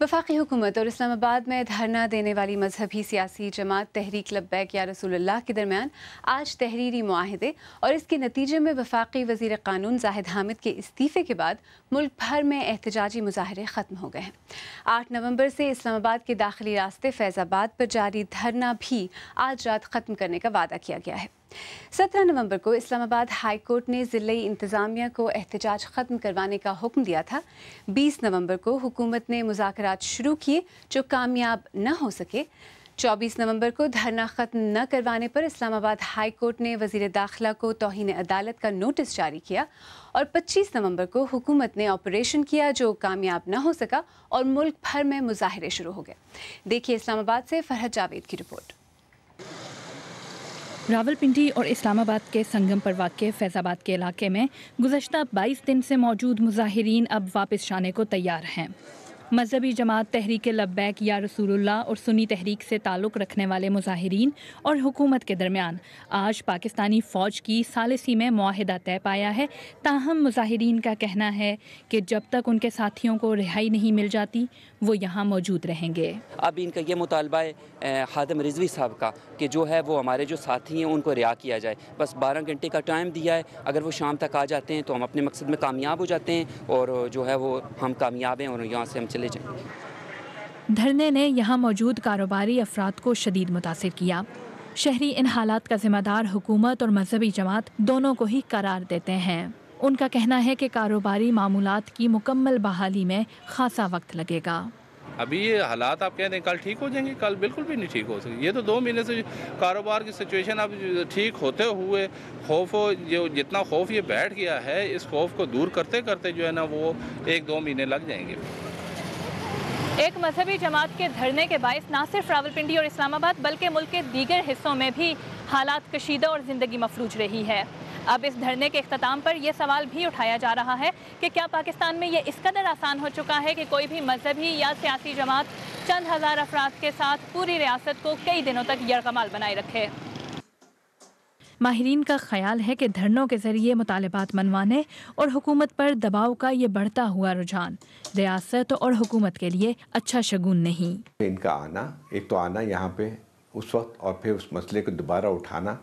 वफाकी हुकूमत और इस्लामाबाद में धरना देने वाली मजहबी सियासी जमात तहरीक लब्बैक या रसूलुल्लाह के दरमियान आज तहरीरी मुआहिदे और इसके नतीजे में वफाकी वज़ीर क़ानून ज़ाहिद हामिद के इस्तीफ़े के बाद मुल्क भर में एहतजाजी मुज़ाहरे ख़त्म हो गए हैं। 8 नवंबर से इस्लामाबाद के दाखिली रास्ते फैज़ाबाद पर जारी धरना भी आज रात ख़त्म करने का वादा किया गया है। 17 नवंबर को इस्लामाबाद हाई कोर्ट ने ज़िले इंतज़ामिया को एहतजाज ख़त्म करवाने का हुक्म दिया था। 20 नवंबर को हुकूमत ने मुज़ाकरात शुरू किए जो कामयाब न हो सके। 24 नवंबर को धरना ख़त्म न करवाने पर इस्लामाबाद हाई कोर्ट ने वज़ीर दाखिला को तौहीन अदालत का नोटिस जारी किया और 25 नवंबर को हुकूमत ने ऑपरेशन किया जो कामयाब न हो सका और मुल्क भर में मुज़ाहरे शुरू हो गए। देखिए इस्लामाबाद से फरहत जावेद की रिपोर्ट। रावलपिंडी और इस्लामाबाद के संगम पर वाक़ फैज़ाबाद के इलाके में गुज़श्ता 22 दिन से मौजूद मुज़ाहिरीन अब वापस जाने को तैयार हैं। मजहबी जमात तहरीक लब्बैक या रसूलुल्लाह और सुन्नी तहरीक से ताल्लुक़ रखने वाले मुज़ाहिरीन और हुकूमत के दरमियान आज पाकिस्तानी फ़ौज की सालिसी में मुआहिदा तय पाया है। ताहम मुज़ाहिरीन का कहना है कि जब तक उनके साथियों को रिहाई नहीं मिल जाती वो यहाँ मौजूद रहेंगे। अब इनका ये मुतालबा है हादम रिजवी साहब का कि जो है वो हमारे जो साथी हैं उनको रिहा किया जाए। बस 12 घंटे का टाइम दिया है, अगर वो शाम तक आ जाते हैं तो हम अपने मकसद में कामयाब हो जाते हैं और जो है वो हम कामयाब हैं और यहाँ से हम चले जाएंगे। धरने ने यहाँ मौजूद कारोबारी अफराद को शदीद मुतासिर किया। शहरी इन हालात का जिम्मेदार हुकूमत और मजहबी जमात दोनों को ही करार देते हैं। उनका कहना है कि कारोबारी मामूलात की मुकम्मल बहाली में खासा वक्त लगेगा। अभी ये हालात आप कहते हैं कल ठीक हो जाएंगे, कल बिल्कुल भी नहीं ठीक हो सके। ये तो 2 महीने से कारोबार की सिचुएशन अब ठीक होते हुए खौफ जो जितना खौफ ये बैठ गया है, इस खौफ को दूर करते करते जो है ना वो 1-2 महीने लग जाएंगे। एक मजहबी जमात के धरने के बायस ना सिर्फ रावलपिंडी और इस्लामाबाद बल्कि मुल्क के दीगर हिस्सों में भी हालात कशीदा और ज़िंदगी मफलूज रही है। अब इस धरने के इख्तिताम पर यह सवाल भी उठाया जा रहा है कि क्या पाकिस्तान में यह इस कदर आसान हो चुका है कि कोई भी मजहबी या सियासी जमात चंद हज़ार अफराद के साथ पूरी रियासत को कई दिनों तक यरगमाल बनाए रखे। माहिरीन का ख्याल है कि धरनों के जरिए मुतालबात मनवाने और हुकूमत पर दबाव का ये बढ़ता हुआ रुझान रियासत और हुकूमत के लिए अच्छा शगुन नहीं। इनका आना, एक तो आना यहाँ पे उस वक्त और फिर उस मसले को दोबारा उठाना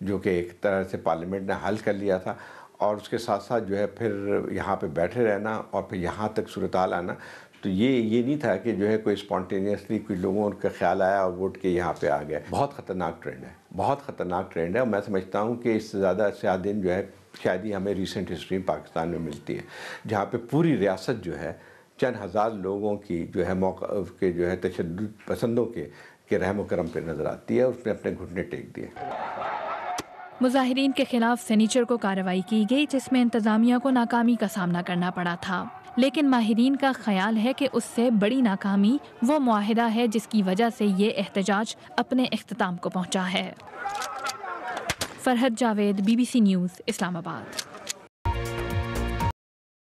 जो कि एक तरह से पार्लियामेंट ने हल कर लिया था, और उसके साथ साथ जो है फिर यहाँ पे बैठे रहना और फिर यहाँ तक सूरत-हाल आना, तो ये नहीं था कि जो है कोई स्पॉन्टेनियसली कोई लोगों का ख्याल आया और वोट के यहाँ पे आ गया। बहुत ख़तरनाक ट्रेंड है, बहुत ख़तरनाक ट्रेंड है, और मैं समझता हूँ कि इससे ज़्यादा से दिन जो है शायद ही हमें रिसेंट हिस्ट्री में पाकिस्तान में मिलती है, जहाँ पे पूरी रियासत जो है चंद हज़ार लोगों की जो है मौका के जो है तशद्दुद पसंदों के रहम करम पे नज़र आती है, उसने अपने घुटने टेक दिए। मुजाहिरीन के खिलाफ सनीचर को कार्रवाई की गई जिसमें इंतजामिया को नाकामी का सामना करना पड़ा था, लेकिन माहिरीन का ख्याल है कि उससे बड़ी नाकामी वो मुआहिदा है जिसकी वजह से ये एहतजाज अपने इख्तिताम को पहुंचा है। Farhat Javed, BBC news, Islamabad.